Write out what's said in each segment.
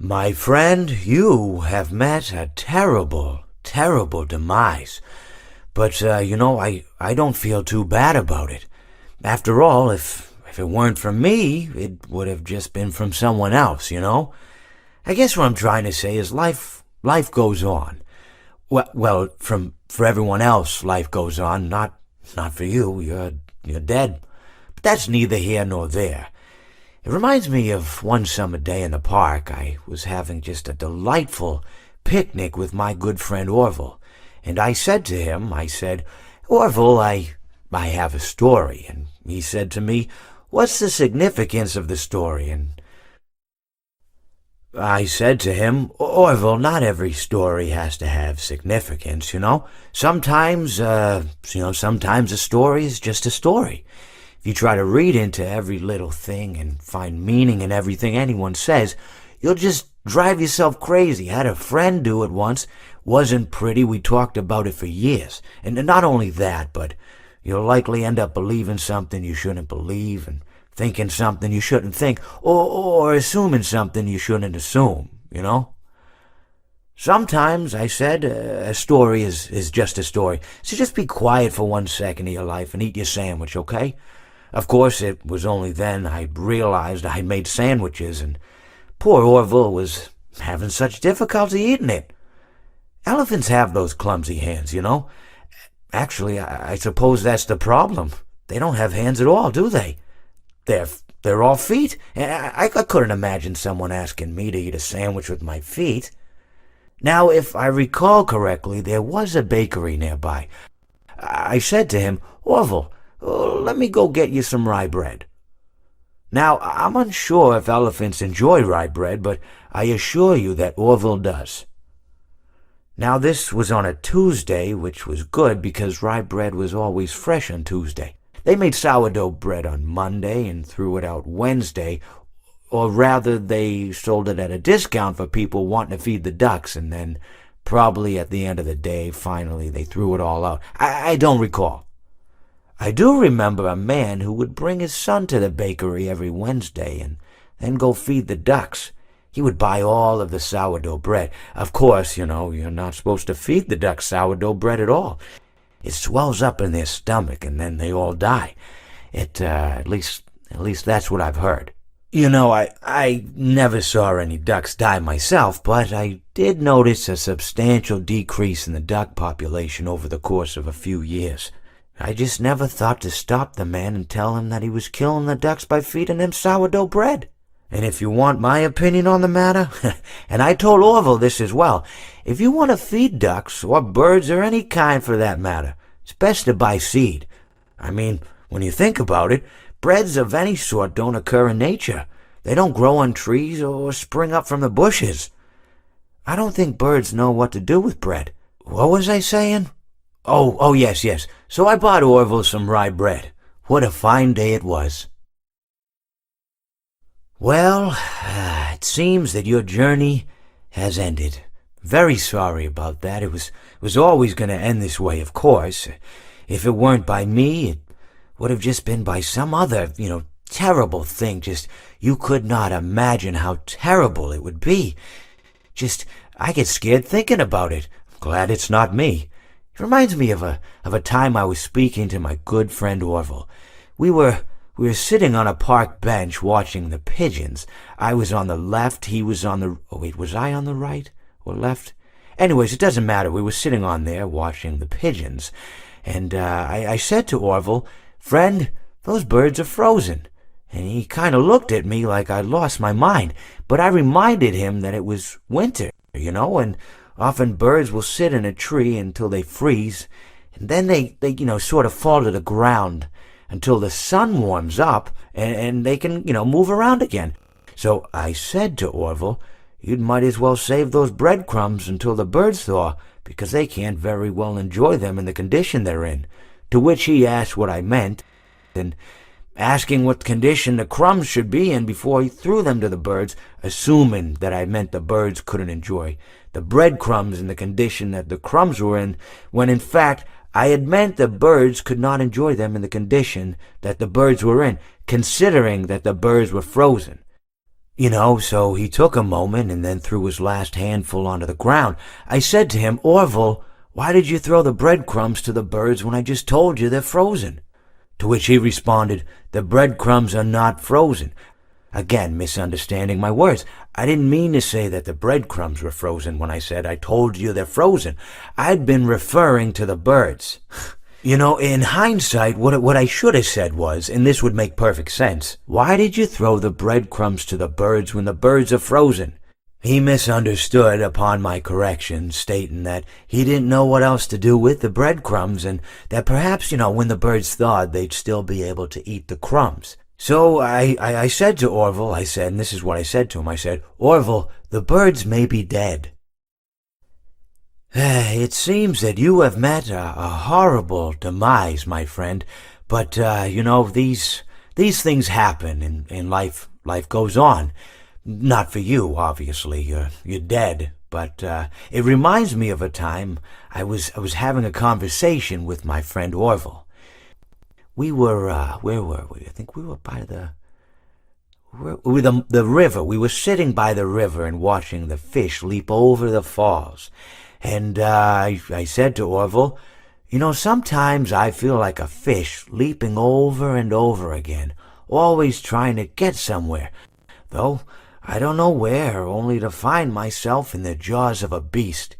My friend, you have met a terrible, terrible demise. But, I don't feel too bad about it. After all, if it weren't from me, it would have just been from someone else, you know? I guess what I'm trying to say is life goes on. Well, for everyone else, life goes on, not for you. You're dead. But that's neither here nor there. It reminds me of one summer day in the park. I was having just a delightful picnic with my good friend Orville. And I said to him, Orville, I have a story. And he said to me, what's the significance of the story? And I said to him, Orville, not every story has to have significance, you know? Sometimes a story is just a story. If you try to read into every little thing and find meaning in everything anyone says, you'll just drive yourself crazy. I had a friend do it once. Wasn't pretty. We talked about it for years. And not only that, but you'll likely end up believing something you shouldn't believe and thinking something you shouldn't think, or assuming something you shouldn't assume, you know? Sometimes, I said, a story is just a story. So just be quiet for 1 second of your life and eat your sandwich, okay? Of course, it was only then I realized I made sandwiches, and poor Orville was having such difficulty eating it. Elephants have those clumsy hands, you know? Actually, I suppose that's the problem. They don't have hands at all, do they? They're all feet. I couldn't imagine someone asking me to eat a sandwich with my feet. Now, if I recall correctly, there was a bakery nearby. I said to him, Orville, let me go get you some rye bread. Now, I'm unsure if elephants enjoy rye bread, but I assure you that Orville does. Now, this was on a Tuesday, which was good because rye bread was always fresh on Tuesday. They made sourdough bread on Monday and threw it out Wednesday, or rather they sold it at a discount for people wanting to feed the ducks, and then probably at the end of the day, finally they threw it all out. I don't recall. I do remember a man who would bring his son to the bakery every Wednesday and then go feed the ducks. He would buy all of the sourdough bread. Of course, you're not supposed to feed the ducks sourdough bread at all. It swells up in their stomach and then they all die. At least that's what I've heard. I never saw any ducks die myself, but I did notice a substantial decrease in the duck population over the course of a few years. I just never thought to stop the man and tell him that he was killing the ducks by feeding them sourdough bread. And if you want my opinion on the matter, and I told Orville this as well, if you want to feed ducks, or birds, or any kind for that matter, it's best to buy seed. I mean, when you think about it, breads of any sort don't occur in nature. They don't grow on trees or spring up from the bushes. I don't think birds know what to do with bread. What was I saying? Oh, yes. So I bought Orville some rye bread. What a fine day it was. Well, it seems that your journey has ended. Very sorry about that. It was always going to end this way, of course. If it weren't by me, it would have just been by some other, terrible thing. Just, you could not imagine how terrible it would be. Just, I get scared thinking about it. I'm glad it's not me. It reminds me of a time I was speaking to my good friend Orville. We were sitting on a park bench watching the pigeons. I was on the left, he was on the... Oh, wait, was I on the right or left? Anyways, it doesn't matter. We were sitting on there watching the pigeons. And I said to Orville, friend, those birds are frozen. And he kind of looked at me like I'd lost my mind. But I reminded him that it was winter, and often birds will sit in a tree until they freeze. And then they sort of fall to the ground until the sun warms up and they can, move around again. So I said to Orville, you might as well save those breadcrumbs until the birds thaw, because they can't very well enjoy them in the condition they're in. To which he asked what I meant, and asking what condition the crumbs should be in before he threw them to the birds, assuming that I meant the birds couldn't enjoy the breadcrumbs in the condition that the crumbs were in, when in fact I had meant the birds could not enjoy them in the condition that the birds were in, considering that the birds were frozen. So he took a moment and then threw his last handful onto the ground. I said to him, Orville, why did you throw the breadcrumbs to the birds when I just told you they're frozen? To which he responded, the breadcrumbs are not frozen. Again, misunderstanding my words. I didn't mean to say that the breadcrumbs were frozen when I said I told you they're frozen. I'd been referring to the birds. In hindsight, what I should have said was, and this would make perfect sense, why did you throw the breadcrumbs to the birds when the birds are frozen? He misunderstood upon my correction, stating that he didn't know what else to do with the breadcrumbs and that perhaps, when the birds thawed, they'd still be able to eat the crumbs. So I said to Orville, and this is what I said to him, I said, Orville, the birds may be dead. It seems that you have met a horrible demise, my friend, but, these things happen in life. Life goes on. Not for you, obviously, you're dead, but it reminds me of a time I was having a conversation with my friend Orville. We were, where were we? I think we were by the river. We were sitting by the river and watching the fish leap over the falls. And I said to Orville, sometimes I feel like a fish leaping over and over again, always trying to get somewhere, though I don't know where, only to find myself in the jaws of a beast.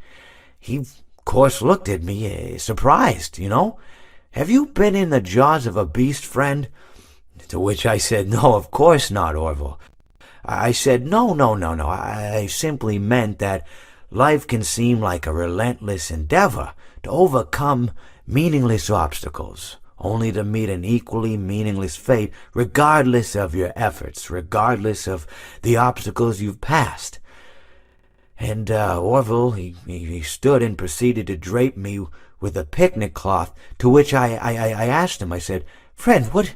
He, of course, looked at me, surprised, Have you been in the jaws of a beast, friend? To which I said, no, of course not, Orville. I said, no. I simply meant that life can seem like a relentless endeavor to overcome meaningless obstacles, only to meet an equally meaningless fate regardless of your efforts, regardless of the obstacles you've passed. And Orville, he stood and proceeded to drape me with a picnic cloth, to which I asked him, I said, friend, what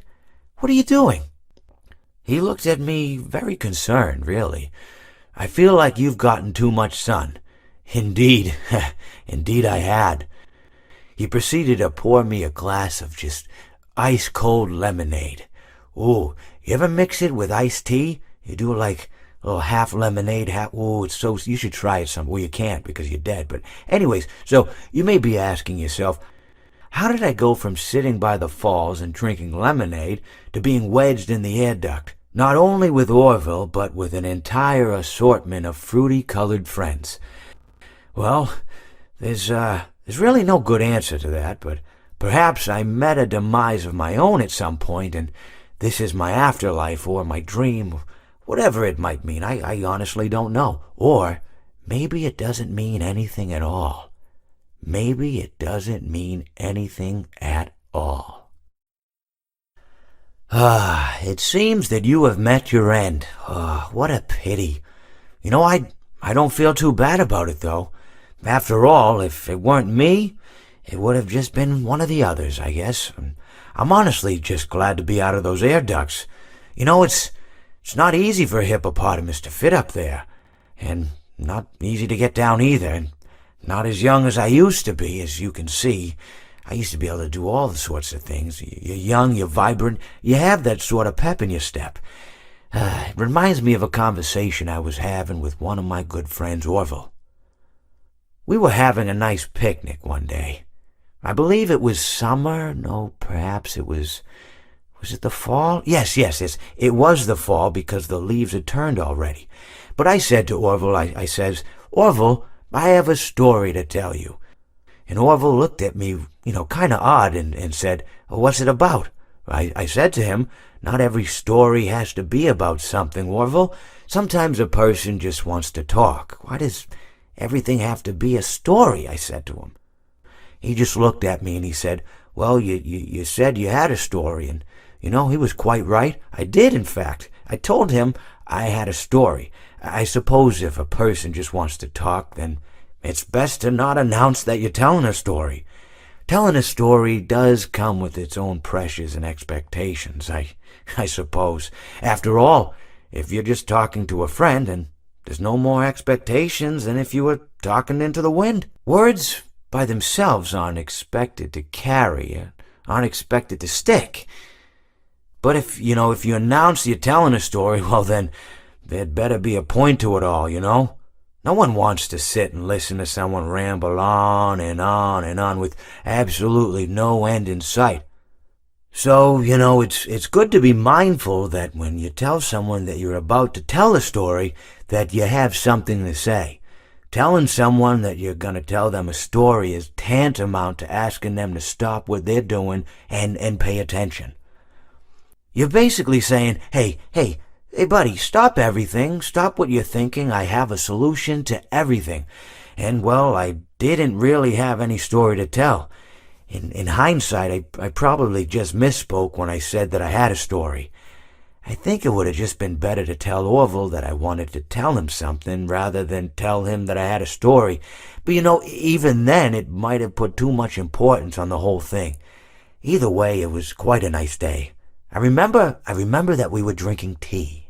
are you doing? He looked at me very concerned, really. I feel like you've gotten too much sun. Indeed, indeed I had. He proceeded to pour me a glass of just ice-cold lemonade. Ooh, you ever mix it with iced tea? You do like a little half lemonade, ooh, it's so, you should try it some. Well, you can't because you're dead. But anyways, so you may be asking yourself, how did I go from sitting by the falls and drinking lemonade to being wedged in the air duct? Not only with Orville, but with an entire assortment of fruity-colored friends. Well, there's really no good answer to that, but perhaps I met a demise of my own at some point, and this is my afterlife or my dream, whatever it might mean. I honestly don't know. Or maybe it doesn't mean anything at all. Maybe it doesn't mean anything at all. It seems that you have met your end. What a pity. I don't feel too bad about it, though. After all, if it weren't me, it would have just been one of the others, I guess. I'm honestly just glad to be out of those air ducts. It's not easy for a hippopotamus to fit up there, and not easy to get down either, and not as young as I used to be, as you can see. I used to be able to do all the sorts of things. You're young, you're vibrant, you have that sort of pep in your step. It reminds me of a conversation I was having with one of my good friends, Orville. We were having a nice picnic one day. I believe it was summer. No, perhaps it was it the fall? Yes. It was the fall because the leaves had turned already. But I said to Orville, I says, Orville, I have a story to tell you. And Orville looked at me, kind of odd and said, what's it about? I said to him, not every story has to be about something, Orville. Sometimes a person just wants to talk. Why does everything have to be a story? I said to him. He just looked at me and he said, well, you said you had a story, and, he was quite right. I did, in fact. I told him I had a story. I suppose if a person just wants to talk, then it's best to not announce that you're telling a story. Telling a story does come with its own pressures and expectations, I suppose. After all, if you're just talking to a friend, then there's no more expectations than if you were talking into the wind. Words by themselves aren't expected to carry, aren't expected to stick. But if you announce you're telling a story, well then there'd better be a point to it all, you know? No one wants to sit and listen to someone ramble on and on and on with absolutely no end in sight. So, you know, it's good to be mindful that when you tell someone that you're about to tell a story, that you have something to say. Telling someone that you're going to tell them a story is tantamount to asking them to stop what they're doing and pay attention. You're basically saying, hey buddy, stop everything, stop what you're thinking, I have a solution to everything. And well, I didn't really have any story to tell. In hindsight, I probably just misspoke when I said that I had a story. I think it would have just been better to tell Orville that I wanted to tell him something rather than tell him that I had a story. But you know, even then, it might have put too much importance on the whole thing. Either way, it was quite a nice day. I remember that we were drinking tea.